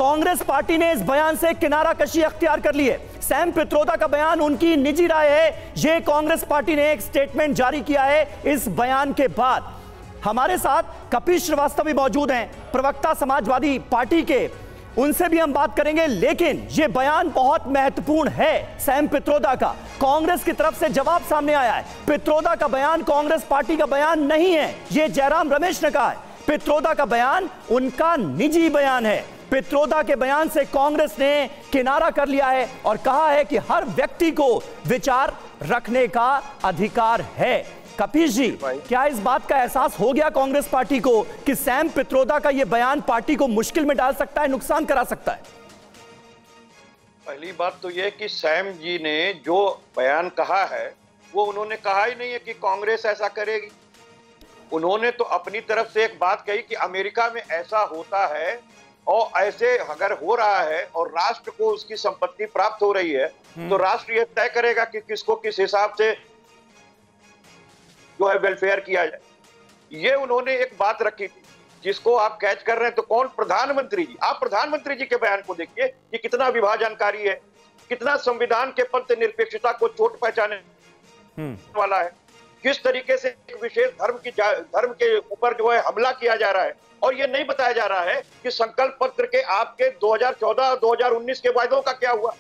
Congress party ने इस बयान से किनारा कशी अख्तियार कर ली है। सैम पित्रोदा का बयान उनकी निजी राय है। यह कांग्रेस पार्टी ने एक स्टेटमेंट जारी किया है इस बयान के बाद। हमारे साथ कपिल श्रीवास्तव भी मौजूद हैं, प्रवक्ता समाजवादी पार्टी के, उनसे भी हम बात करेंगे। लेकिन यह बयान बहुत महत्वपूर्ण है सैम पित्रोदा का। कांग्रेस की तरफ से जवाब सामने आया है। पित्रोदा का बयान कांग्रेस पार्टी का बयान नहीं है, यह जयराम रमेश ने कहा है। पित्रोदा का बयान उनका निजी बयान है। पित्रोदा के बयान से कांग्रेस ने किनारा कर लिया है और कहा है कि हर व्यक्ति को विचार रखने का अधिकार है। कपिल जी, क्या इस बात का एहसास हो गया कांग्रेस पार्टी को कि सैम पित्रोदा का यह बयान पार्टी को मुश्किल में डाल सकता है, नुकसान करा सकता है? पहली बात तो यह कि सैम जी ने जो बयान कहा है वो उन्होंने कहा ही नहीं है कि कांग्रेस ऐसा करेगी। उन्होंने तो अपनी तरफ से एक बात कही कि अमेरिका में ऐसा होता है और ऐसे अगर हो रहा है और राष्ट्र को उसकी संपत्ति प्राप्त हो रही है तो राष्ट्र यह तय करेगा कि किसको किस हिसाब से जो है वेलफेयर किया जाए। ये उन्होंने एक बात रखी थी जिसको आप कैच कर रहे हैं। तो कौन? प्रधानमंत्री जी। आप प्रधानमंत्री जी के बयान को देखिए कि कितना विभाजनकारी है, कितना संविधान के पंथ निरपेक्षता को चोट पहचाने वाला है, किस तरीके से एक विशेष धर्म के ऊपर जो है हमला किया जा रहा है। और ये नहीं बताया जा रहा है कि संकल्प पत्र के आपके 2014 और 2019 के वायदों का क्या हुआ।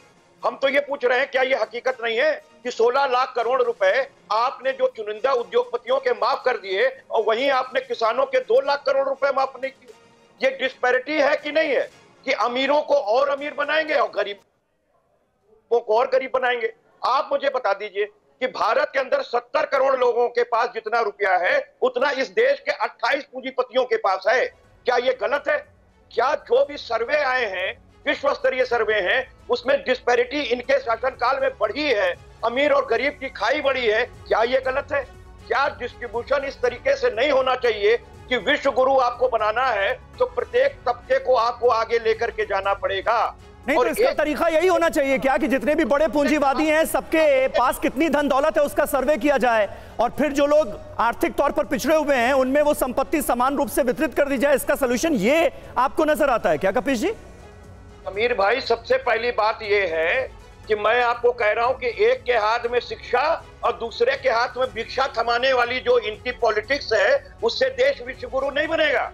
हम तो ये पूछ रहे हैं, क्या ये हकीकत नहीं है कि 16 लाख करोड़ रुपए आपने जो चुनिंदा उद्योगपतियों के माफ कर दिए और वहीं आपने किसानों के 2 लाख करोड़ रुपए माफ नहीं किए? ये डिस्पैरिटी है कि नहीं है कि अमीरों को और अमीर बनाएंगे और गरीबों को और गरीब बनाएंगे? आप मुझे बता दीजिए कि भारत के अंदर 70 करोड़ लोगों के पास जितना रुपया है उतना इस देश के 28 पूंजीपतियों के पास है। क्या ये गलत है? क्या जो भी सर्वे आए हैं, विश्व स्तरीय सर्वे हैं, उसमें डिस्पैरिटी इनके शासनकाल में बढ़ी है, अमीर और गरीब की खाई बढ़ी है? क्या ये गलत है? क्या डिस्ट्रीब्यूशन इस तरीके से नहीं होना चाहिए कि विश्व गुरु आपको बनाना है तो प्रत्येक तबके को आपको आगे लेकर के जाना पड़ेगा? नहीं तो इसका तरीका यही होना चाहिए क्या कि जितने भी बड़े पूंजीवादी हैं सबके पास कितनी धन दौलत है उसका सर्वे किया जाए और फिर जो लोग आर्थिक तौर पर पिछड़े हुए हैं उनमें वो संपत्ति समान रूप से वितरित कर दी जाए। इसका सलूशन ये आपको नजर आता है क्या कपिल जी? अमीर भाई, सबसे पहली बात ये है कि मैं आपको कह रहा हूं कि एक के हाथ में शिक्षा और दूसरे के हाथ में भिक्षा थमाने वाली जो इनकी पॉलिटिक्स है उससे देश विश्व गुरु नहीं बनेगा।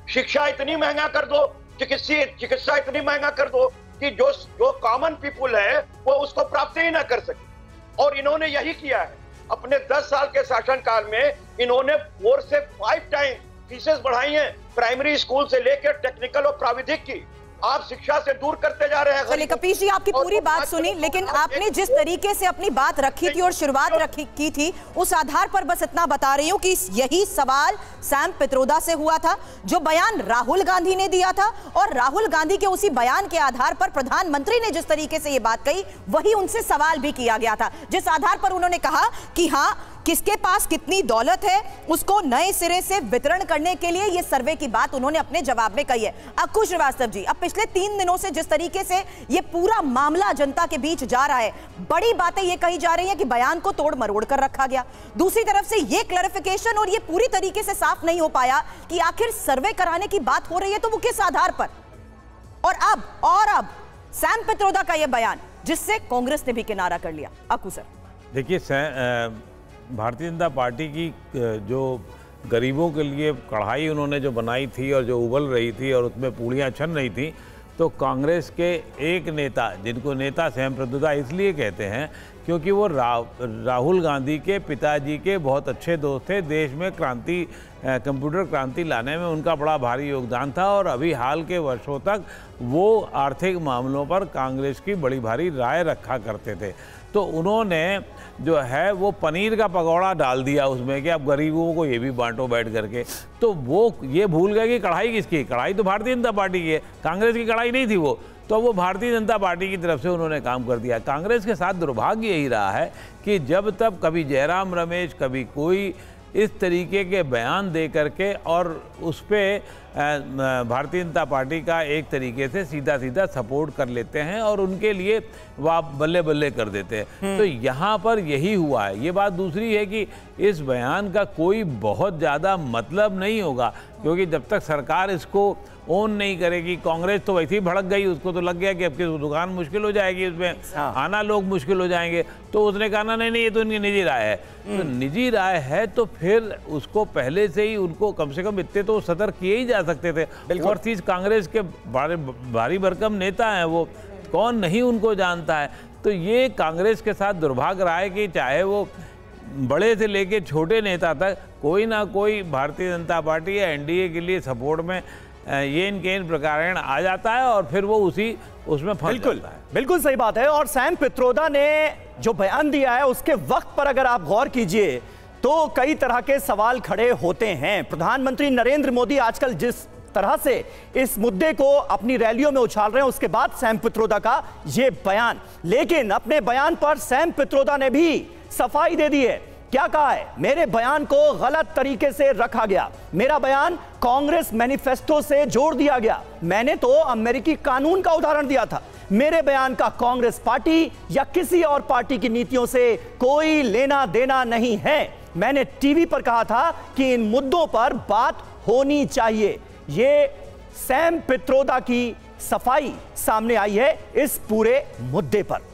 शिक्षा इतनी महंगा कर दो, चिकित्सा इतनी महंगा कर दो कि जो कॉमन पीपुल है वो उसको प्राप्त ही ना कर सके। और इन्होंने यही किया है। अपने 10 साल के शासनकाल में इन्होंने 4 से 5 टाइम फीसेस बढ़ाई हैं, प्राइमरी स्कूल से लेकर टेक्निकल और प्राविधिक की। आप शिक्षा से दूर करते जा रहे हैं। चलिए कपिल जी, आपकी पूरी बात सुनी, लेकिन आपने जिस तरीके से अपनी बात रखी थी और शुरुआत की थी उस आधार पर बस इतना बता रही हूं कि यही सवाल सैम पित्रोदा से हुआ था। जो बयान राहुल गांधी ने दिया था और राहुल गांधी के उसी बयान के आधार पर प्रधानमंत्री ने जिस तरीके से ये बात कही वही उनसे सवाल भी किया गया था, जिस आधार पर उन्होंने कहा कि हाँ, किसके पास कितनी दौलत है उसको नए सिरे से वितरण करने के लिए ये सर्वे की बात उन्होंने अपने जवाब में कही है। अक्कू श्रीवास्तव जी, अब पिछले 3 दिनों से जिस तरीके से ये पूरा मामला जनता के बीच जा रहा है, बड़ी बातें ये कही जा रही है कि बयान को तोड़ मरोड़ कर रखा गया। दूसरी तरफ से ये क्लैरिफिकेशन और ये पूरी तरीके से साफ नहीं हो पाया कि आखिर सर्वे कराने की बात हो रही है तो वो किस आधार पर। और अब सैम पित्रोदा का यह बयान जिससे कांग्रेस ने भी किनारा कर लिया। अक्कू सर, देखिए, भारतीय जनता पार्टी की जो गरीबों के लिए कढ़ाई उन्होंने जो बनाई थी और जो उबल रही थी और उसमें पूड़ियाँ छन रही थी, तो कांग्रेस के एक नेता, जिनको नेता सैम पित्रोदा इसलिए कहते हैं क्योंकि वो राहुल गांधी के पिताजी के बहुत अच्छे दोस्त थे। देश में कंप्यूटर क्रांति लाने में उनका बड़ा भारी योगदान था और अभी हाल के वर्षों तक वो आर्थिक मामलों पर कांग्रेस की बड़ी भारी राय रखा करते थे। तो उन्होंने जो है वो पनीर का पकौड़ा डाल दिया उसमें कि अब गरीबों को ये भी बांटो बैठ करके। तो वो ये भूल गए कि कढ़ाई किसकी? कढ़ाई तो भारतीय जनता पार्टी की है, कांग्रेस की कढ़ाई नहीं थी वो। तो वो भारतीय जनता पार्टी की तरफ से उन्होंने काम कर दिया। कांग्रेस के साथ दुर्भाग्य यही रहा है कि जब तब कभी जयराम रमेश, कभी कोई इस तरीके के बयान दे करके और उस पर भारतीय जनता पार्टी का एक तरीके से सीधा सीधा सपोर्ट कर लेते हैं और उनके लिए वह बल्ले बल्ले कर देते हैं। तो यहाँ पर यही हुआ है। ये बात दूसरी है कि इस बयान का कोई बहुत ज़्यादा मतलब नहीं होगा, क्योंकि जब तक सरकार इसको ओन नहीं करेगी, कांग्रेस तो वैसे ही भड़क गई, उसको तो लग गया कि अब की दुकान मुश्किल हो जाएगी, उसमें आना लोग मुश्किल हो जाएंगे। तो उसने कहा ना नहीं ये तो इनकी निजी राय है। तो निजी राय है तो फिर उसको पहले से ही उनको कम से कम इतने तो सतर्क किए ही जा सकते थे। और चीज कांग्रेस के भारी भरकम नेता हैं, वो कौन नहीं उनको जानता है। तो ये कांग्रेस के साथ दुर्भाग्य रहा है कि चाहे वो बड़े से लेके छोटे नेता तक कोई ना कोई भारतीय जनता पार्टी या एनडीए के लिए सपोर्ट में ये इनके इन प्रकार आ जाता है और फिर वो उसमें फंस जाता है। बिल्कुल सही बात है। और सैम पित्रोदा ने जो बयान दिया है उसके वक्त पर अगर आप गौर कीजिए तो कई तरह के सवाल खड़े होते हैं। प्रधानमंत्री नरेंद्र मोदी आजकल जिस तरह से इस मुद्दे को अपनी रैलियों में उछाल रहे हैं, उसके बाद सैम पित्रोदा का ये बयान, लेकिन अपने बयान पर सैम पित्रोदा ने भी सफाई दे दी है। क्या कहा है? मेरे बयान को गलत तरीके से रखा गया, मेरा बयान कांग्रेस मैनिफेस्टो से जोड़ दिया गया, मैंने तो अमेरिकी कानून का उदाहरण दिया था, मेरे बयान का कांग्रेस पार्टी या किसी और पार्टी की नीतियों से कोई लेना देना नहीं है। मैंने टीवी पर कहा था कि इन मुद्दों पर बात होनी चाहिए। ये सैम पित्रोदा की सफाई सामने आई है इस पूरे मुद्दे पर।